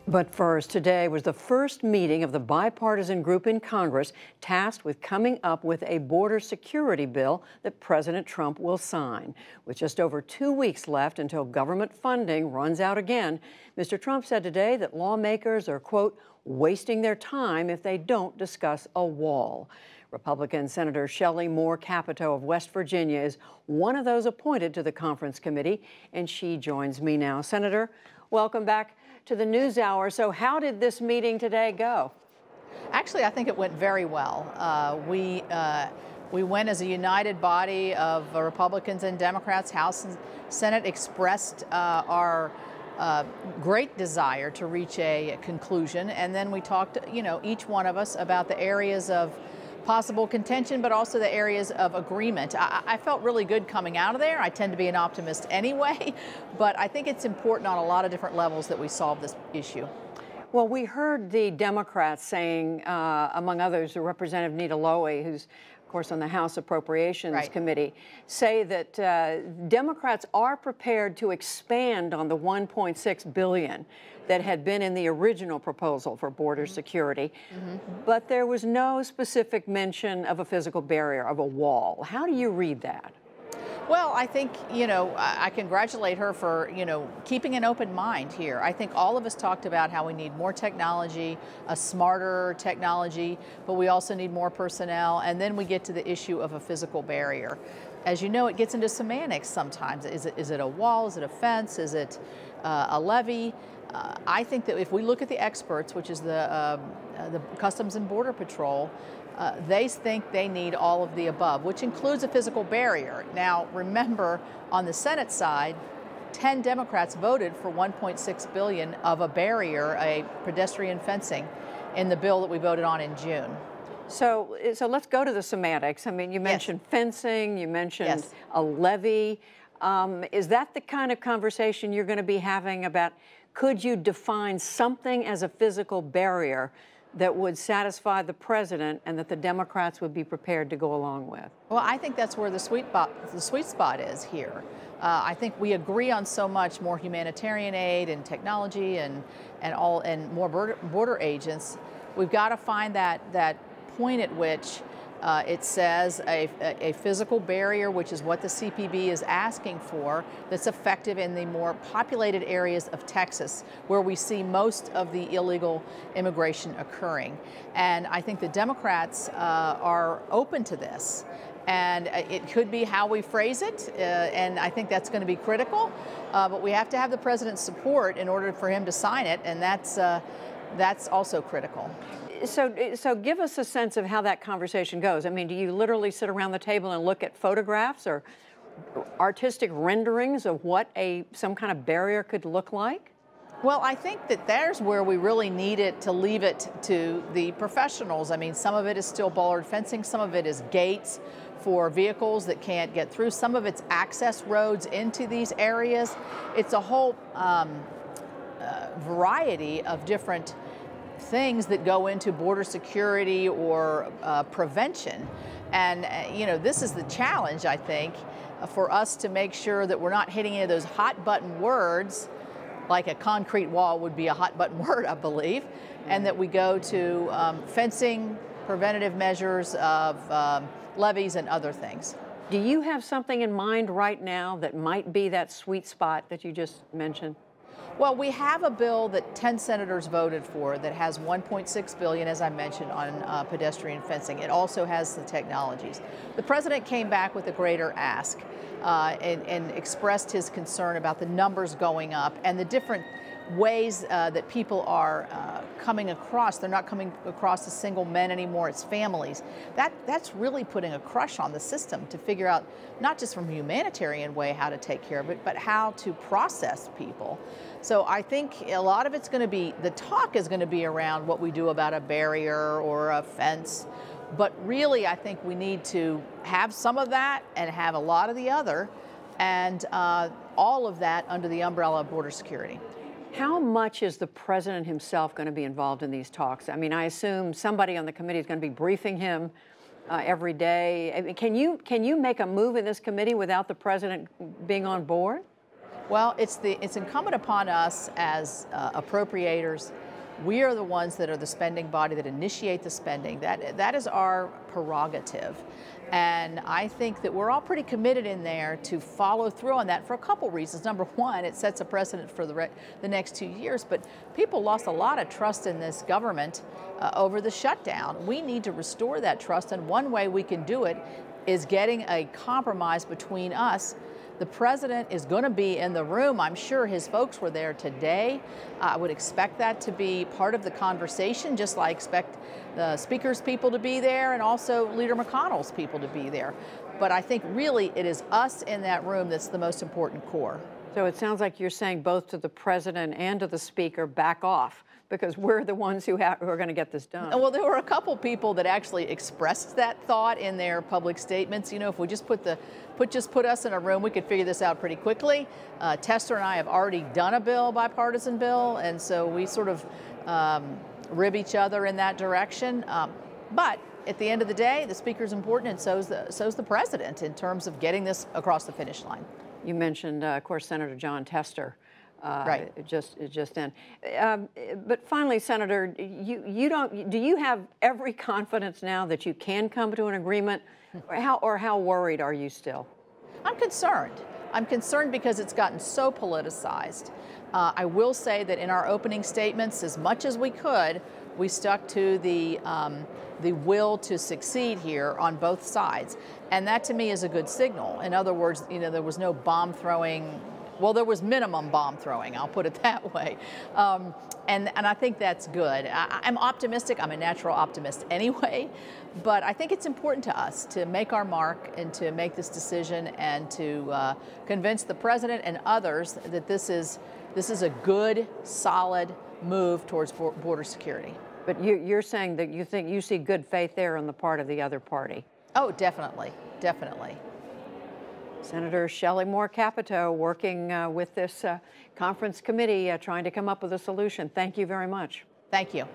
But first, today was the first meeting of the bipartisan group in Congress tasked with coming up with a border security bill that President Trump will sign. With just over 2 weeks left until government funding runs out again, Mr. Trump said today that lawmakers are, quote, wasting their time if they don't discuss a wall. Republican Senator Shelley Moore Capito of West Virginia is one of those appointed to the conference committee, and she joins me now. Senator, welcome back to the NewsHour. So how did this meeting today go? Actually, I think it went very well. We went as a united body of Republicans and Democrats. House and Senate expressed our great desire to reach a conclusion, and then we talked, each one of us about the areas of possible contention, but also the areas of agreement. I felt really good coming out of there. I tend to be an optimist anyway, but I think it's important on a lot of different levels that we solve this issue. Well, we heard the Democrats saying, among others, Representative Nita Lowey, who's of course on the House Appropriations Committee, say that Democrats are prepared to expand on the $1.6 billion that had been in the original proposal for border security, but there was no specific mention of a physical barrier, of a wall. How do you read that? Well, I think, I congratulate her for, keeping an open mind here. I think all of us talked about how we need more technology, a smarter technology, but we also need more personnel. And then we get to the issue of a physical barrier. As you know, it gets into semantics sometimes. Is it a wall? Is it a fence? Is it a levee? I think that if we look at the experts, which is the Customs and Border Patrol, they think they need all of the above, which includes a physical barrier. Now, remember, on the Senate side, 10 Democrats voted for $1.6 billion of a barrier, a pedestrian fencing, in the bill that we voted on in June. So let's go to the semantics. I mean, you mentioned fencing, you mentioned a levee. Is that the kind of conversation you're going to be having about, could you define something as a physical barrier that would satisfy the president and that the Democrats would be prepared to go along with? Well, I think that's where the sweet spot is here. I think we agree on so much more humanitarian aid and technology and more border agents. We've got to find that point at which it says a physical barrier, which is what the CPB is asking for, that's effective in the more populated areas of Texas, where we see most of the illegal immigration occurring. And I think the Democrats are open to this. And it could be how we phrase it, and I think that's going to be critical. But we have to have the president's support in order for him to sign it, and that's also critical. So give us a sense of how that conversation goes. I mean, do you literally sit around the table and look at photographs or artistic renderings of what some kind of barrier could look like? Well, I think that there's where we really need it to leave it to the professionals. I mean, some of it is still bollard fencing, some of it is gates for vehicles that can't get through, some of it's access roads into these areas. It's a whole variety of different things that go into border security or prevention. And, this is the challenge, I think, for us to make sure that we're not hitting any of those hot button words, like a concrete wall would be a hot button word, I believe, and that we go to fencing, preventative measures of levees and other things. Do you have something in mind right now that might be that sweet spot that you just mentioned? Well, we have a bill that 10 senators voted for that has $1.6 billion, as I mentioned, on pedestrian fencing. It also has the technologies. The president came back with a greater ask and expressed his concern about the numbers going up and the different ways that people are coming across. They're not coming across as single men anymore, it's families. That's really putting a crush on the system to figure out, not just from a humanitarian way how to take care of it, but how to process people. So I think a lot of it's going to be, the talk is going to be around what we do about a barrier or a fence. But really, I think we need to have some of that and have a lot of the other, and all of that under the umbrella of border security. How much is the president himself going to be involved in these talks? I mean, I assume somebody on the committee is going to be briefing him every day. I mean, can you make a move in this committee without the president being on board? Well, it's incumbent upon us as appropriators. We are the ones that are the spending body that initiate the spending. That is our prerogative. And I think that we're all pretty committed in there to follow through on that for a couple reasons. Number one, it sets a precedent for the next 2 years, but people lost a lot of trust in this government over the shutdown. We need to restore that trust, and one way we can do it is getting a compromise between us. The president is going to be in the room. I'm sure his folks were there today. I would expect that to be part of the conversation, just like I expect the speaker's people to be there and also Leader McConnell's people to be there. But I think really it is us in that room that's the most important core. So it sounds like you're saying both to the president and to the speaker, back off, because we're the ones who are going to get this done. Well, there were a couple people that actually expressed that thought in their public statements. You know, if we just put us in a room, we could figure this out pretty quickly. Tester and I have already done a bipartisan bill, and so we sort of rib each other in that direction. But at the end of the day, the speaker's important, and so's the president in terms of getting this across the finish line. You mentioned, of course, Senator Jon Tester. Right. Just then. But finally, Senator, do you have every confidence now that you can come to an agreement, or how worried are you still? I'm concerned. I'm concerned because it's gotten so politicized. I will say that in our opening statements, as much as we could, we stuck to the will to succeed here on both sides. And that to me is a good signal. In other words, you know, there was no bomb throwing. Well, there was minimum bomb throwing, I'll put it that way. And I think that's good. I'm optimistic. I'm a natural optimist anyway. But I think it's important to us to make our mark and to make this decision and to convince the president and others that this is a good, solid move towards border security. But you're saying that you see good faith there on the part of the other party. Oh, definitely, definitely. Senator Shelley Moore Capito working with this conference committee trying to come up with a solution. Thank you very much. Thank you.